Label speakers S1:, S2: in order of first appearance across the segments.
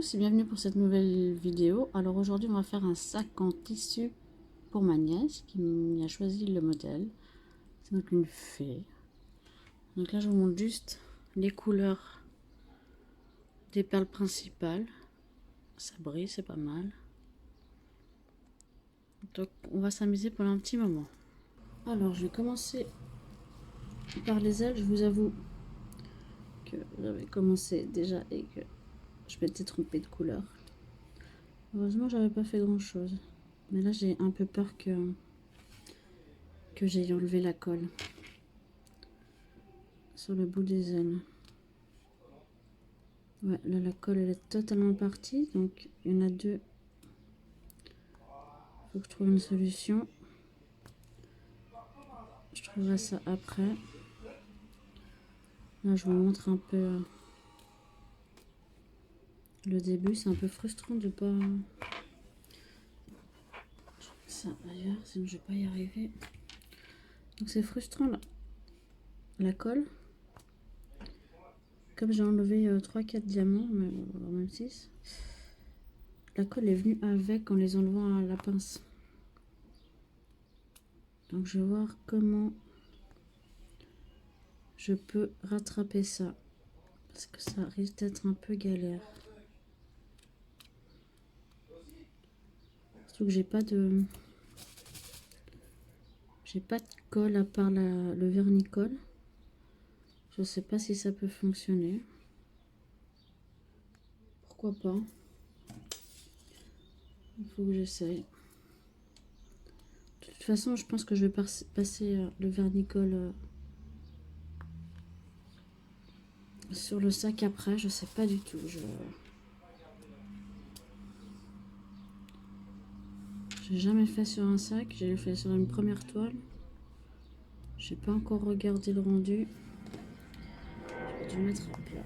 S1: tous et bienvenue pour cette nouvelle vidéo. Alors aujourd'hui on va faire un sac en tissu pour ma nièce qui a choisi le modèle. C'est donc une fée. Donc là je vous montre juste les couleurs des perles principales. Ça brille, c'est pas mal. Donc on va s'amuser pendant un petit moment. Alors je vais commencer par les ailes. Je vous avoue que j'avais commencé déjà et que je m'étais trompée de couleur. Heureusement j'avais pas fait grand chose. Mais là j'ai un peu peur que j'ai enlevé la colle sur le bout des ailes. Ouais, là la colle elle est totalement partie, donc il y en a deux. Faut que je trouve une solution. Je trouverai ça après. Là je vous montre un peu le début. C'est un peu frustrant de pas... ça ailleurs, sinon je vais pas y arriver. Donc c'est frustrant là. La colle. Comme j'ai enlevé 3-4 diamants, mais même 6, la colle est venue avec en les enlevant à la pince. Donc je vais voir comment je peux rattraper ça. Parce que ça risque d'être un peu galère. Surtout que j'ai pas de colle à part le vernicole. Je sais pas si ça peut fonctionner. Pourquoi pas. Il faut que j'essaye. De toute façon, je pense que je vais passer le vernicole sur le sac après. Je sais pas du tout. J'ai jamais fait sur un sac. J'ai fait sur une première toile. J'ai pas encore regardé le rendu. Je vais mettre à plat.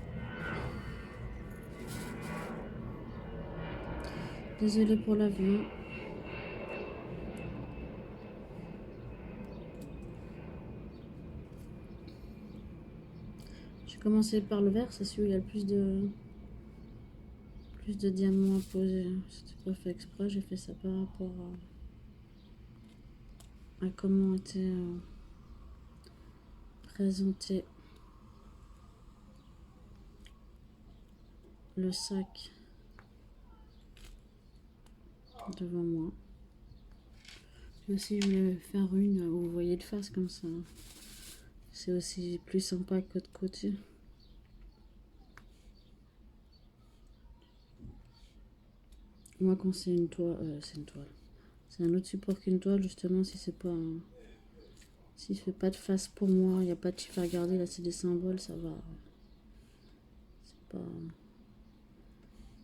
S1: Désolée pour l'avion. J'ai commencé par le vert, c'est celui où il y a le plus de diamants à poser. C'était pas fait exprès, j'ai fait ça par rapport à comment était présenté le sac devant moi. Et aussi je voulais faire une où vous voyez de face comme ça. C'est aussi plus sympa que de côté. Moi quand c'est une toile, c'est un autre support qu'une toile justement si c'est pas s'il fait pas de face pour moi, il n'y a pas de chiffre à regarder, là c'est des symboles, ça va.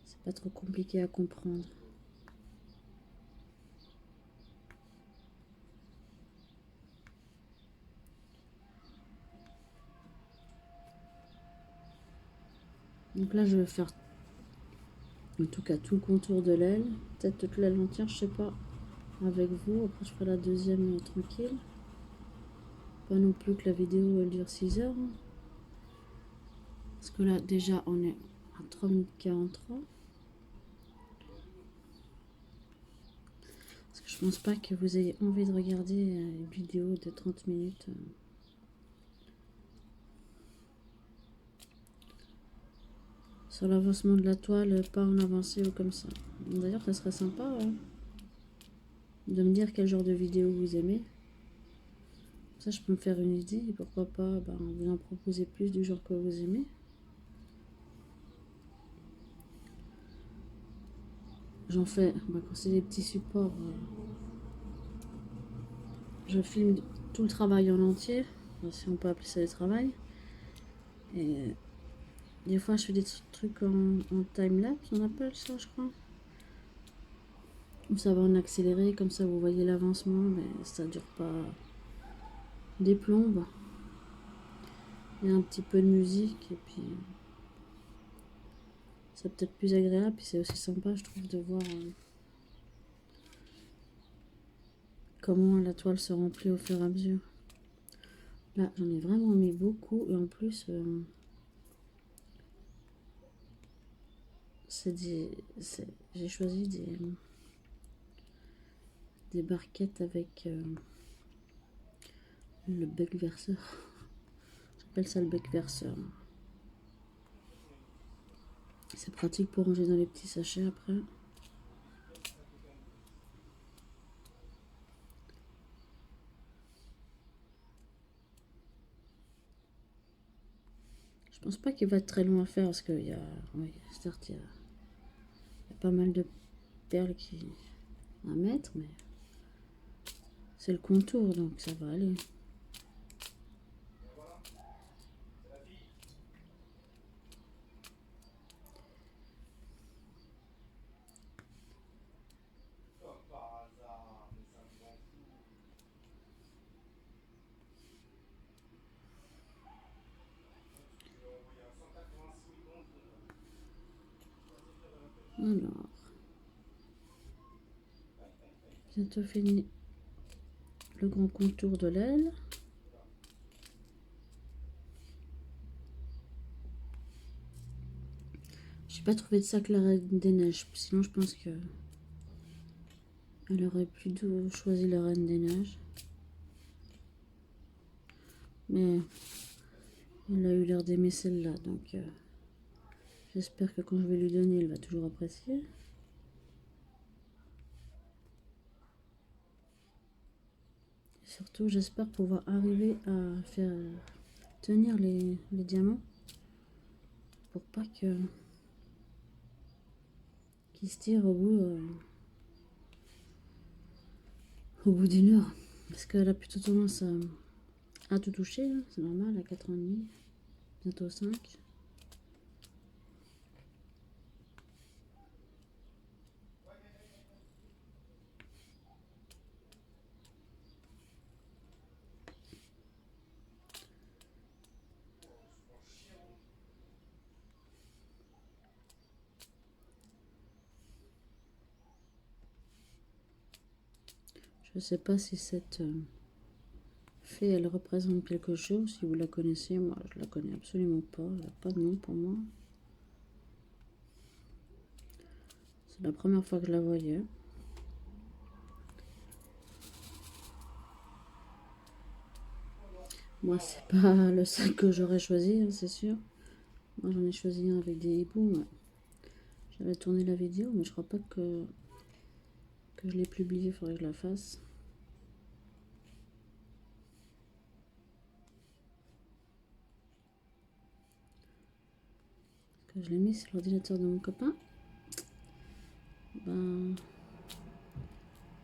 S1: C'est pas trop compliqué à comprendre. Donc là je vais faire en tout cas tout le contour de l'aile, peut-être toute l'aile entière, je sais pas, avec vous. Après je ferai la deuxième tranquille. Pas non plus que la vidéo elle dure 6 heures. Parce que là déjà on est à 3 minutes 43. Parce que je pense pas que vous ayez envie de regarder une vidéo de 30 minutes. Sur l'avancement de la toile, pas en avancée ou comme ça. D'ailleurs ça serait sympa de me dire quel genre de vidéo vous aimez. Ça je peux me faire une idée et pourquoi pas vous en proposer plus du genre que vous aimez. J'en fais, quand c'est des petits supports, je filme tout le travail en entier, si on peut appeler ça du travail. Et des fois je fais des trucs en time-lapse, on appelle ça je crois. Où ça va en accéléré, comme ça vous voyez l'avancement, mais ça dure pas des plombes. Il y a un petit peu de musique et puis c'est peut-être plus agréable, puis c'est aussi sympa je trouve de voir comment la toile se remplit au fur et à mesure. Là j'en ai vraiment mis beaucoup et en plus J'ai choisi des barquettes avec le bec verseur. J'appelle ça le bec verseur. C'est pratique pour ranger dans les petits sachets après. Je pense pas qu'il va être très long à faire parce qu'il y a, oui, certes, il y a pas mal de perles à mettre, mais c'est le contour donc ça va aller. Alors, bientôt fini le grand contour de l'aile. J'ai pas trouvé de sac la Reine des Neiges, sinon je pense que elle aurait plutôt choisi la Reine des Neiges. Mais elle a eu l'air d'aimer celle-là, donc j'espère que quand je vais lui donner, elle va toujours apprécier. Et surtout, j'espère pouvoir arriver à faire tenir les diamants pour pas qu'ils se tirent au bout d'une heure. Parce qu'elle a plutôt tendance à tout toucher, hein. C'est normal, à 4 ans et demi, bientôt 5. Je sais pas si cette fée, elle représente quelque chose. Si vous la connaissez, moi je la connais absolument pas. Elle n'a pas de nom pour moi. C'est la première fois que je la voyais. Moi, c'est pas le sac que j'aurais choisi, hein, c'est sûr. Moi, j'en ai choisi un avec des hiboux. Ouais. J'avais tourné la vidéo, mais je crois pas que je l'ai publié. Il faudrait que je la fasse. Que je l'ai mis sur l'ordinateur de mon copain. Ben,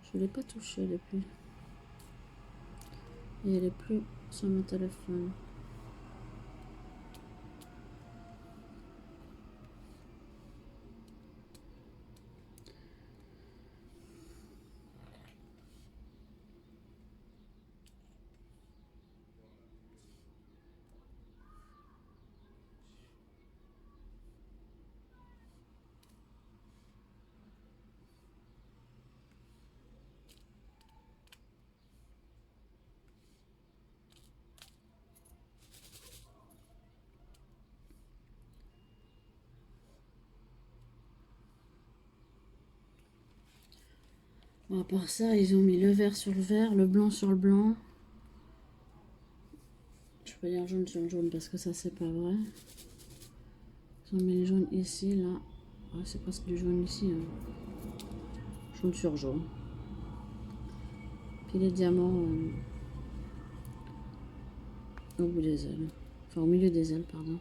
S1: je l'ai pas touché depuis. Et elle est plus sur mon téléphone. Bon, à part ça, ils ont mis le vert sur le vert, le blanc sur le blanc. Je peux dire jaune sur le jaune parce que ça, c'est pas vrai. Ils ont mis le jaune ici, là. Ouais, c'est presque du jaune ici. Hein. Jaune sur jaune. Puis les diamants au bout des ailes. Enfin, au milieu des ailes, pardon.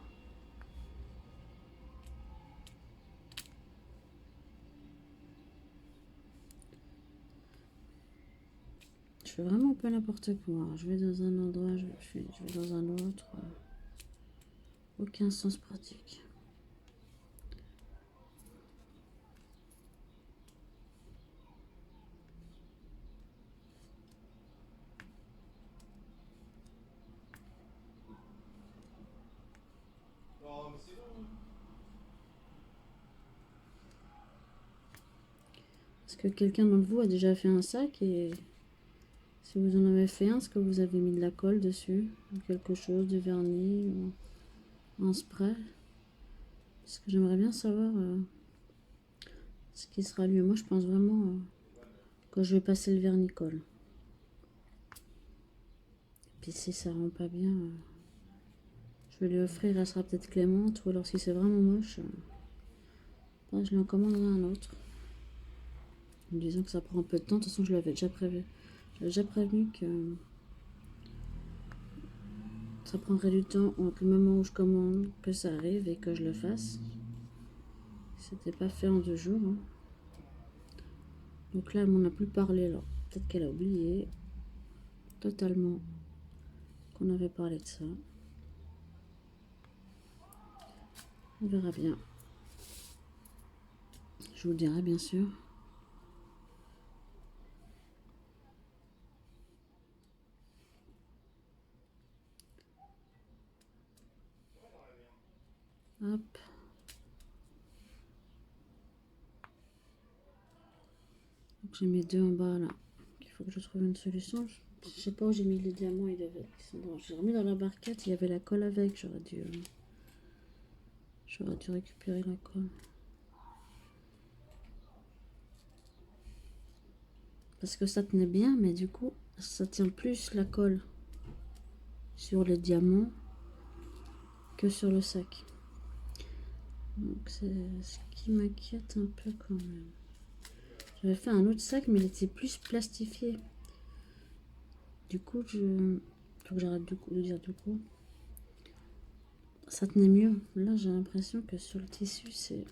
S1: Je fais vraiment pas n'importe quoi. Je vais dans un endroit, je vais dans un autre. Aucun sens pratique. Est-ce que quelqu'un d'entre vous a déjà fait un sac et si vous en avez fait un, est-ce que vous avez mis de la colle dessus ou quelque chose, du vernis ou un spray? Parce que j'aimerais bien savoir ce qui sera mieux. Moi, je pense vraiment que je vais passer le vernicole. Puis si ça rend pas bien, je vais lui offrir, elle sera peut-être clémente. Ou alors si c'est vraiment moche, je lui en commanderai un autre. En me disant que ça prend un peu de temps. De toute façon, je l'avais déjà prévu. J'avais déjà prévenu que ça prendrait du temps entre le moment où je commande, que ça arrive et que je le fasse. C'était pas fait en 2 jours. Hein. Donc là, elle m'en a plus parlé. Alors peut-être qu'elle a oublié totalement qu'on avait parlé de ça. On verra bien. Je vous le dirai bien sûr. Hop. Donc j'ai mis 2 en bas là. Il faut que je trouve une solution. Je sais pas où j'ai mis les diamants. J'ai remis dans la barquette. Il y avait la colle avec. J'aurais dû récupérer la colle. Parce que ça tenait bien, mais du coup, ça tient plus la colle sur les diamants que sur le sac. Donc c'est ce qui m'inquiète un peu quand même. J'avais fait un autre sac, mais il était plus plastifié. Du coup, faut que j'arrête de dire du coup. Ça tenait mieux. Là, j'ai l'impression que sur le tissu, c'est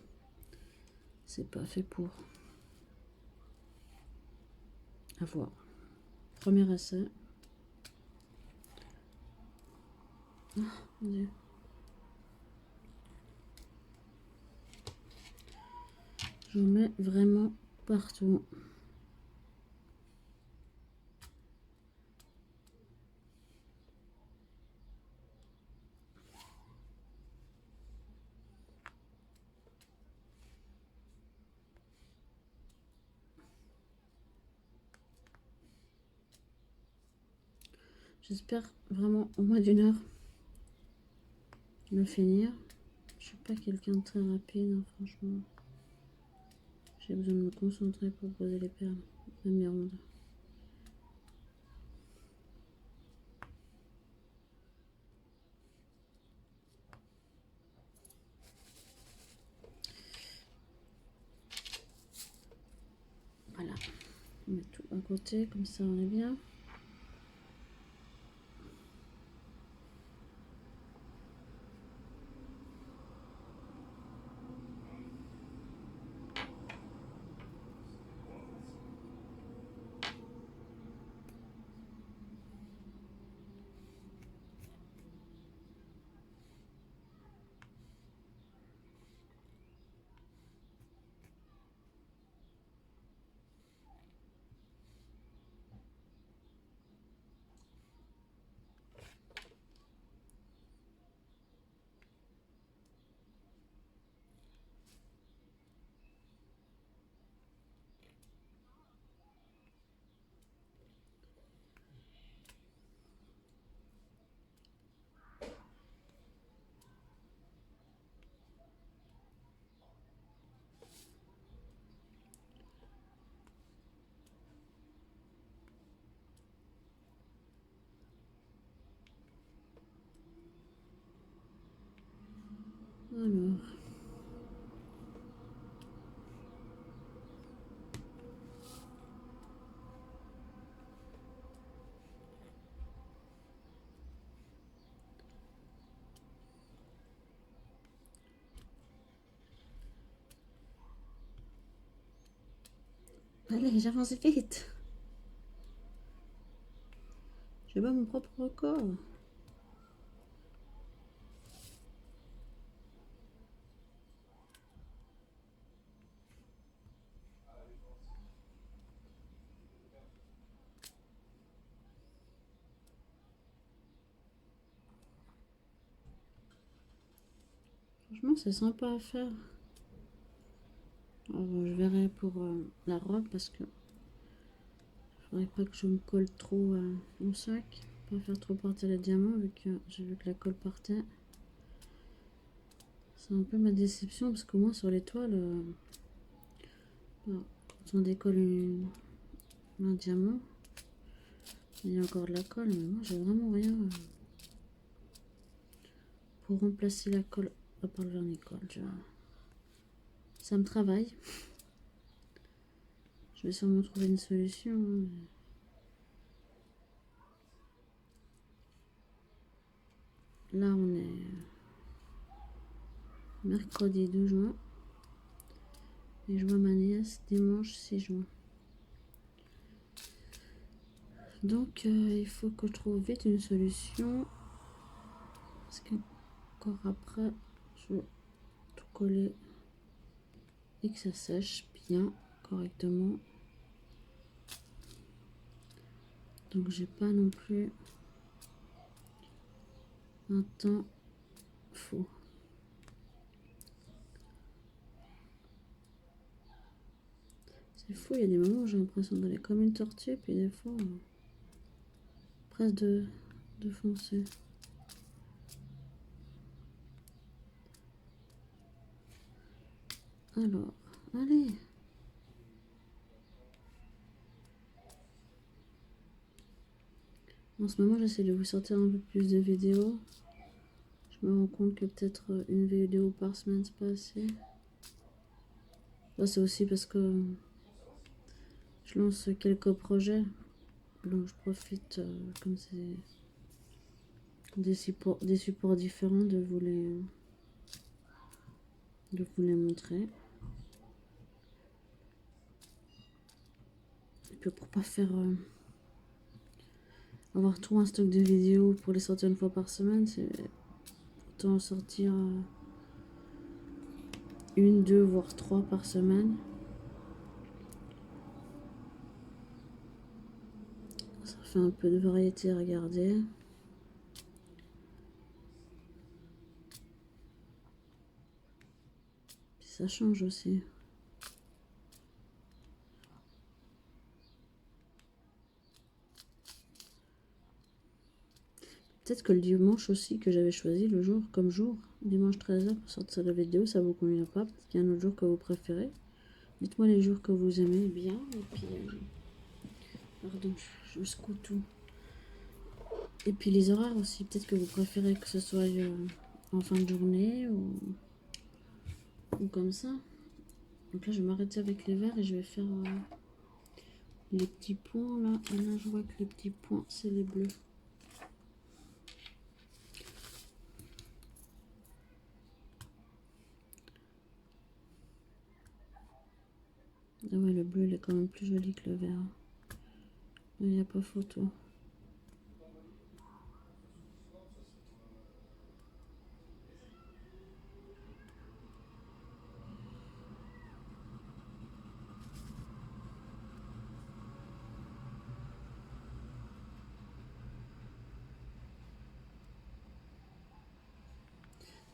S1: pas fait pour. À voir. Premier essai. Oh, mon Dieu. J'en mets vraiment partout. J'espère vraiment au moins d'1 heure le finir. Je suis pas quelqu'un de très rapide, hein, franchement. J'ai besoin de me concentrer pour poser les perles, même les rondes. Voilà, on met tout à côté, comme ça on est bien. Alors, allez, j'avance vite. Je bats mon propre record. Franchement, c'est sympa à faire. Alors, je verrai pour la robe parce que faudrait pas que je me colle trop au sac. Pas faire trop partir les diamants vu que j'ai vu que la colle partait. C'est un peu ma déception parce qu'au moins sur les toiles, Alors, quand on décolle un diamant, il y a encore de la colle, mais moi j'ai vraiment rien pour remplacer la colle à part le vernis-colle. Ça me travaille. Je vais sûrement trouver une solution. Là, on est mercredi 2 juin. Et je vois ma nièce dimanche 6 juin. Donc, il faut que je trouve vite une solution. Parce qu'encore après, je vais tout coller et que ça sèche bien, correctement. Donc, j'ai pas non plus un temps fou. C'est fou, il y a des moments où j'ai l'impression d'aller comme une tortue, puis des fois, presque de foncer. Alors, allez. En ce moment, j'essaie de vous sortir un peu plus de vidéos. Je me rends compte que peut-être une vidéo par semaine, c'est pas assez. Là, c'est aussi parce que je lance quelques projets. Donc, je profite, comme c'est des supports différents, de vous les montrer. Et puis, pour pas faire avoir trop un stock de vidéos pour les sortir une fois par semaine, c'est autant sortir une, deux, voire trois par semaine. Ça fait un peu de variété à regarder. Puis ça change aussi. Peut-être que le dimanche aussi que j'avais choisi le jour comme jour, dimanche 13h pour sortir la vidéo, ça vous convient pas. Peut-être qu'il y a un autre jour que vous préférez. Dites-moi les jours que vous aimez bien. Et puis, pardon, je secoue tout. Et puis les horaires aussi. Peut-être que vous préférez que ce soit en fin de journée ou comme ça. Donc là, je vais m'arrêter avec les verts et je vais faire les petits points là. Et là, je vois que les petits points, c'est les bleus. Ah ouais, le bleu, il est quand même plus joli que le vert. Il n'y a pas photo.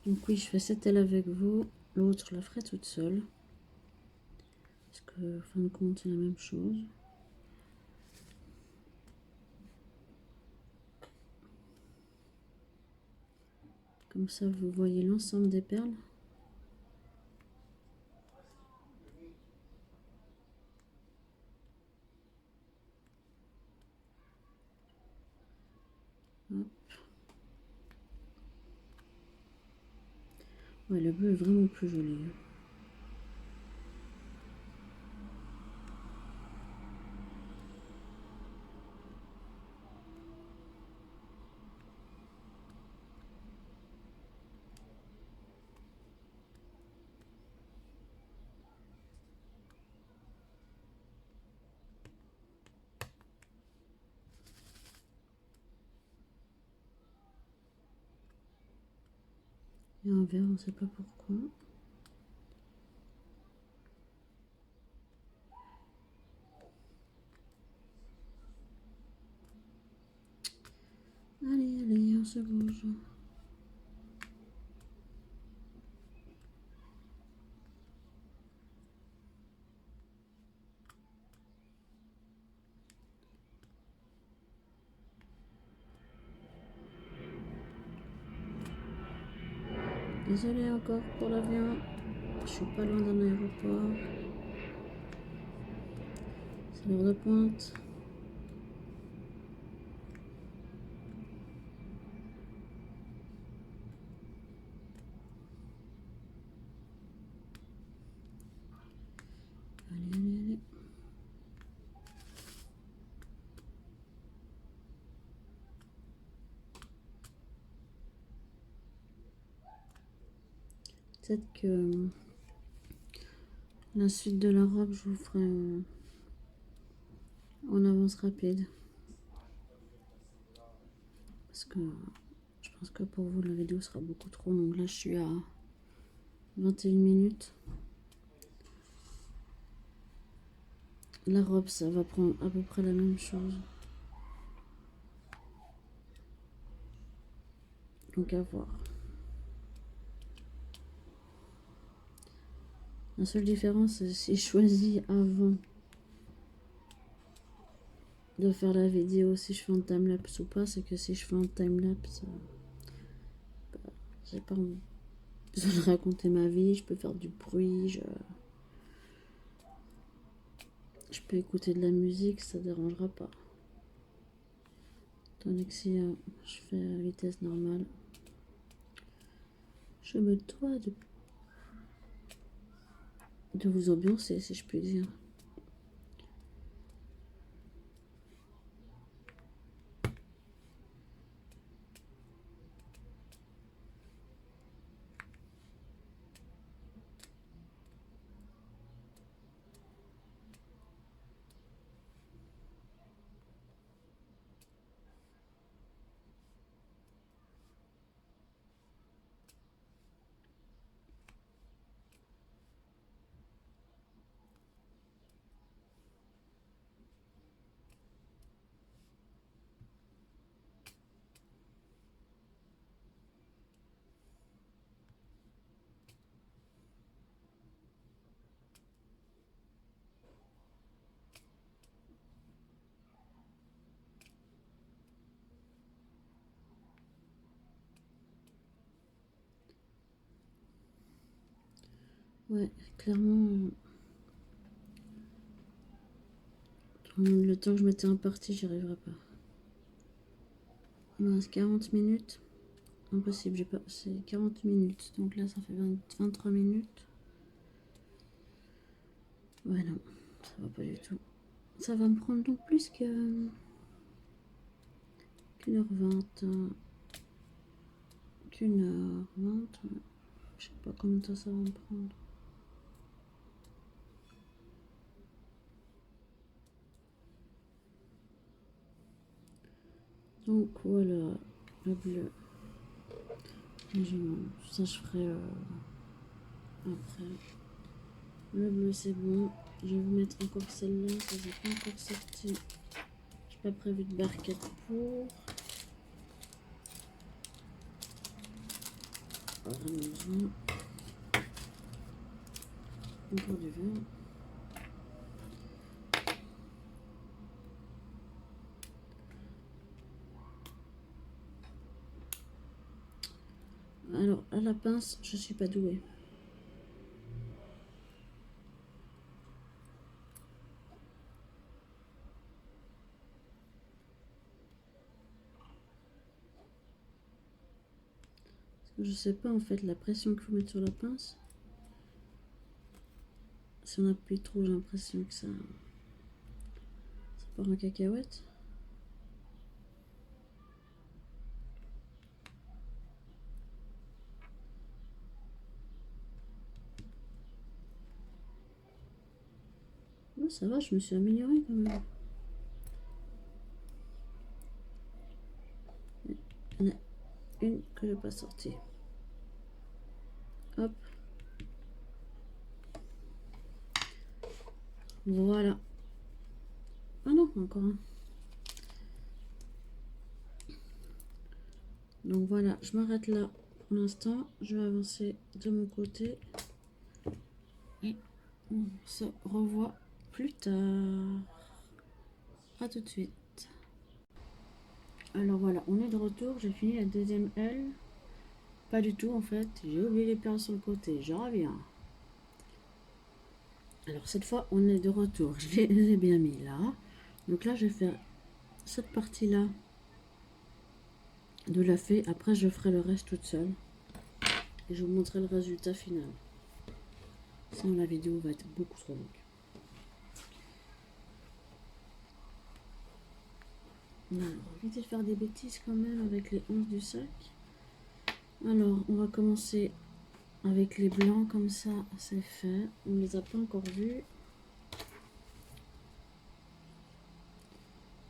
S1: Donc oui, je fais cette aile avec vous. L'autre, je la ferai toute seule. Parce que, en fin de compte, c'est la même chose. Comme ça, vous voyez l'ensemble des perles. Hop. Ouais, le bleu est vraiment plus joli. Et un vert, on ne sait pas pourquoi. Allez, allez, on se bouge. Désolée encore pour l'avion. Je suis pas loin d'un aéroport. C'est l'heure de pointe. Allez, allez, allez. Peut-être que la suite de la robe, je vous ferai en avance rapide. Parce que je pense que pour vous, la vidéo sera beaucoup trop longue. Là, je suis à 21 minutes. La robe, ça va prendre à peu près la même chose. Donc à voir. La seule différence, c'est si je choisis avant de faire la vidéo, si je fais en timelapse ou pas, c'est que si je fais en timelapse, j'ai pas besoin de raconter ma vie, je peux faire du bruit, je peux écouter de la musique, ça dérangera pas. Tandis que si je fais à vitesse normale, je me dois de vous ambiancer, si je puis dire. Ouais, clairement, le temps que je m'étais imparti, j'y arriverai pas. Il me reste 40 minutes. Impossible, j'ai pas. C'est 40 minutes. Donc là, ça fait 23 minutes. Ouais, non, ça va pas du tout. Ça va me prendre donc plus qu'une heure 20. Qu'une heure 20. Je sais pas combien de temps ça va me prendre. Donc voilà, le bleu. Ça, je ferai après. Le bleu, c'est bon. Je vais vous mettre encore celle-là. Ça n'est pas encore sorti. J'ai pas prévu de barquette pour. Allons-y. Encore du vert. Alors, à la pince, je suis pas douée. Je sais pas en fait la pression qu'il faut mettre sur la pince. Si on appuie trop, j'ai l'impression que ça part en cacahuète. Oh, ça va, je me suis améliorée quand même. Il y en a une que j'ai pas sortie. Hop. Voilà. Ah non, encore un. Donc voilà, je m'arrête là pour l'instant. Je vais avancer de mon côté. Et on se revoit plus tard. À tout de suite. Alors voilà, on est de retour. J'ai fini la deuxième aile. Pas du tout en fait. J'ai oublié les perles sur le côté. Je reviens. Alors cette fois, on est de retour. Je les ai bien mis là. Donc là, je vais faire cette partie-là de la fée. Après, je ferai le reste toute seule. Et je vous montrerai le résultat final. Sinon, la vidéo va être beaucoup trop longue. Alors, évitez de faire des bêtises quand même avec les 11 du sac. Alors, on va commencer avec les blancs comme ça, c'est fait. On ne les a pas encore vus.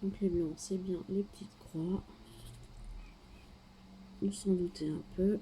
S1: Donc les blancs, c'est bien les petites croix. On s'en doutait un peu.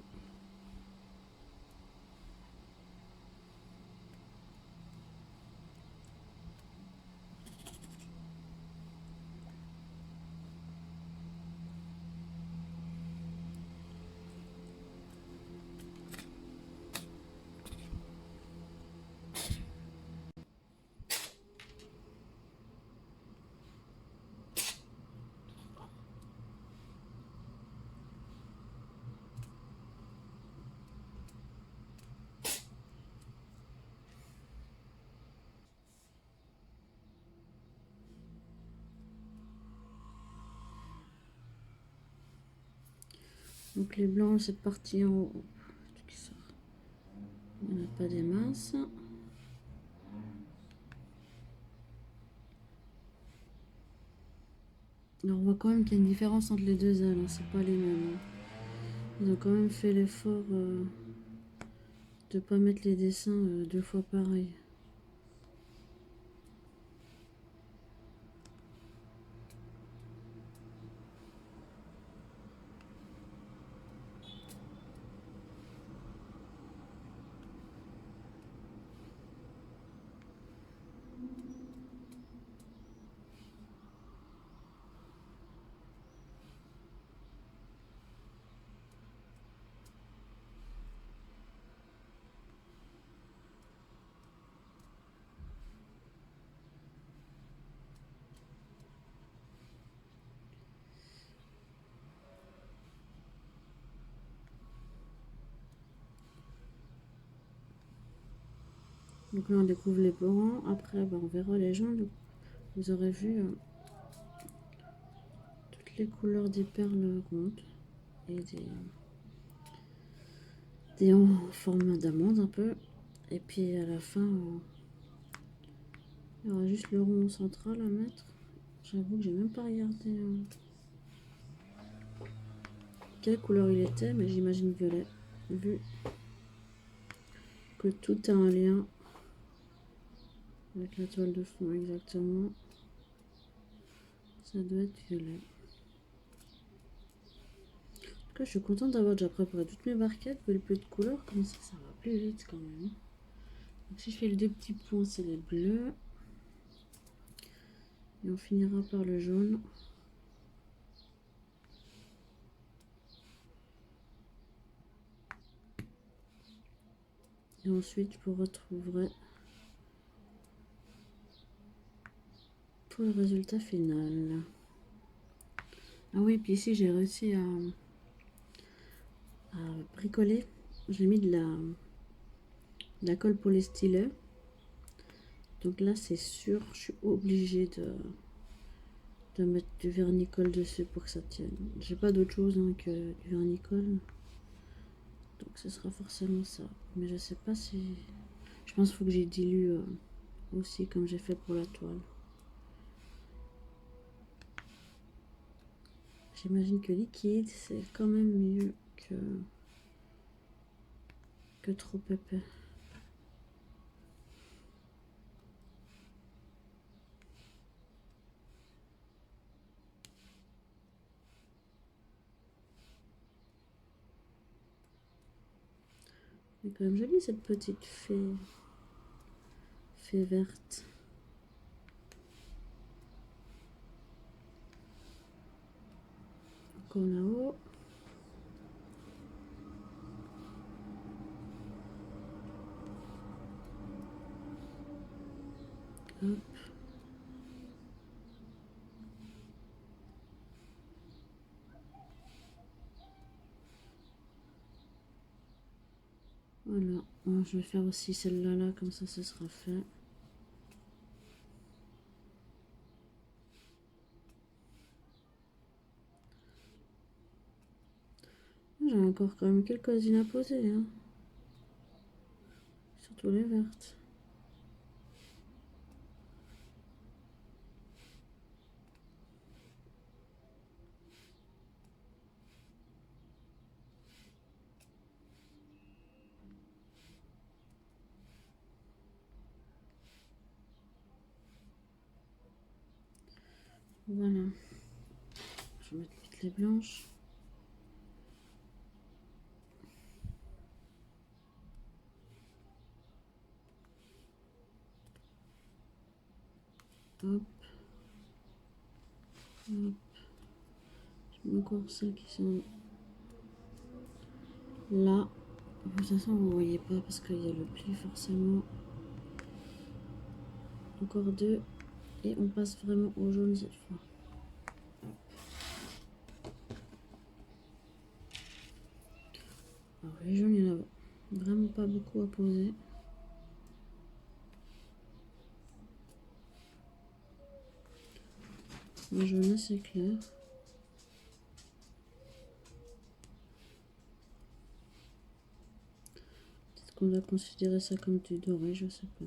S1: Donc les blancs, cette partie en haut, qui sort. Il n'y en a pas des masses. Alors on voit quand même qu'il y a une différence entre les deux ailes, hein. C'est pas les mêmes, hein. Ils ont quand même fait l'effort de ne pas mettre les dessins deux fois pareil. Donc là on découvre les blancs, après on verra les jaunes. Vous aurez vu toutes les couleurs des perles rondes et des en forme d'amande un peu. Et puis à la fin, il y aura juste le rond central à mettre. J'avoue que j'ai même pas regardé quelle couleur il était, mais j'imagine violet, vu que tout a un lien avec la toile de fond exactement. Ça doit être violet. En tout cas, je suis contente d'avoir déjà préparé toutes mes barquettes, vu le peu de couleurs, comme ça va plus vite quand même. Donc si je fais les deux petits points, c'est les bleus. Et on finira par le jaune. Et ensuite, je vous retrouverai pour le résultat final. Ah oui, puis ici, j'ai réussi à bricoler. J'ai mis de la colle pour les stylets. Donc là, c'est sûr, je suis obligée de mettre du vernicole dessus pour que ça tienne. J'ai pas d'autre chose hein, que du vernicole. Donc ce sera forcément ça. Mais je sais pas si... Je pense qu'il faut que j'y dilue aussi comme j'ai fait pour la toile. J'imagine que liquide, c'est quand même mieux que trop épais. C'est quand même joli cette petite fée verte. Encore là-haut. Hop. Voilà. Je vais faire aussi celle-là, là, comme ça, ce sera fait. J'ai encore quand même quelques usines à poser, hein. Surtout les vertes. Voilà. Je vais mettre vite les blanches. Hop. Hop. Je mets encore celles qui sont là. De toute façon, vous ne voyez pas parce qu'il y a le pli forcément. Encore deux. Et on passe vraiment au jaune cette fois. Alors les jaunes, il n'y en a vraiment pas beaucoup à poser. Le jaune assez clair. Peut-être qu'on doit considérer ça comme du doré, je sais pas.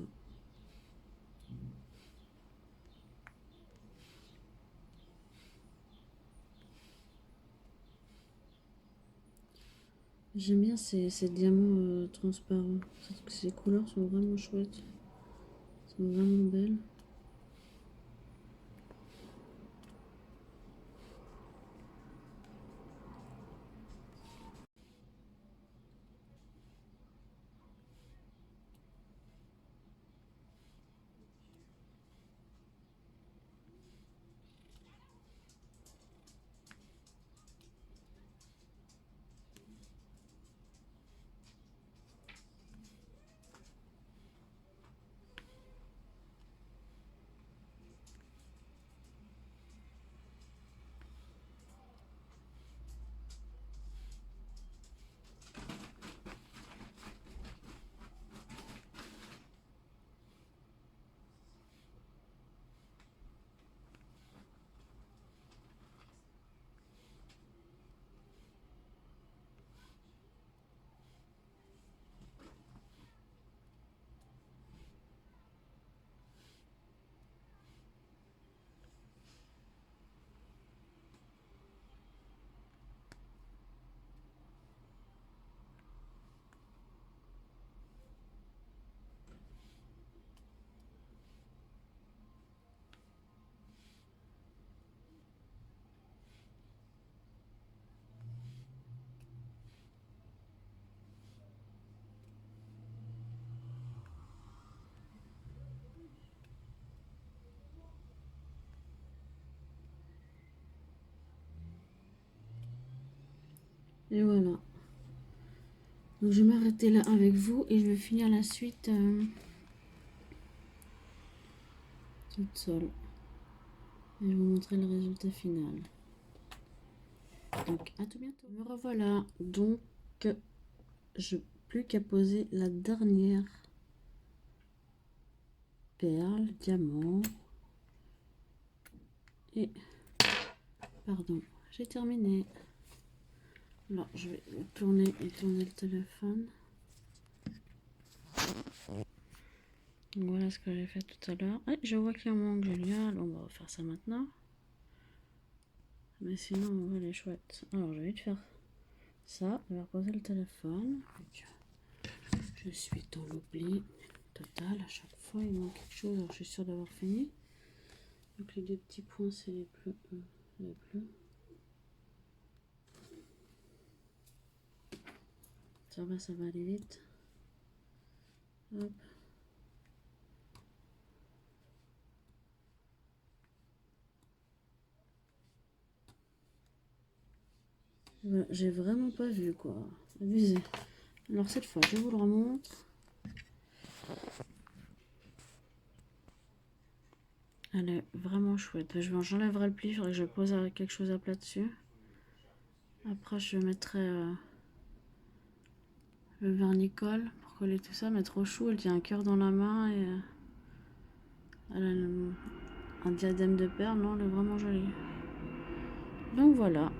S1: J'aime bien ces diamants transparents. Ces couleurs sont vraiment chouettes. Sont vraiment belles. Et voilà. Donc je vais m'arrêter là avec vous et je vais finir la suite toute seule. Et je vais vous montrer le résultat final. Donc à tout bientôt. Me revoilà. Donc je n'ai plus qu'à poser la dernière perle, diamant. Et pardon, j'ai terminé. Alors je vais tourner et tourner le téléphone. Voilà ce que j'ai fait tout à l'heure. Et je vois qu'il en manque, Julia. Alors on va faire ça maintenant. Mais sinon, elle est chouette. Alors je vais te faire ça. Je vais reposer le téléphone. Je suis dans l'oubli total. À chaque fois, il manque quelque chose. Alors je suis sûre d'avoir fini. Donc les deux petits points, c'est les bleus. Les bleus. Ça va aller vite. Hop. Voilà, j'ai vraiment pas vu quoi. Abusé. Alors cette fois, je vous le remontre. Elle est vraiment chouette. J'enlèverai le pli, il faudrait que je pose quelque chose à plat dessus. Après, je mettrai le vernicole pour coller tout ça. Mais trop chou, elle tient un cœur dans la main et elle a un diadème de perles. Non, elle est vraiment jolie. Donc voilà.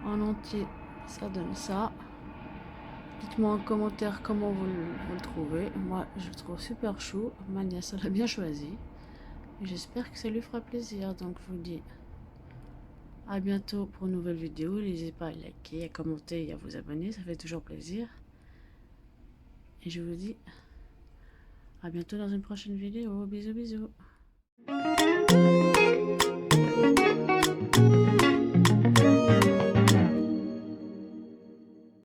S1: en entier, ça donne ça. Dites-moi en commentaire comment vous le trouvez. Moi, je le trouve super chou. Ma nièce, elle a bien choisi. J'espère que ça lui fera plaisir. Donc, je vous dis à bientôt pour une nouvelle vidéo. N'hésitez pas à liker, à commenter et à vous abonner. Ça fait toujours plaisir. Et je vous dis à bientôt dans une prochaine vidéo. Bisous, bisous.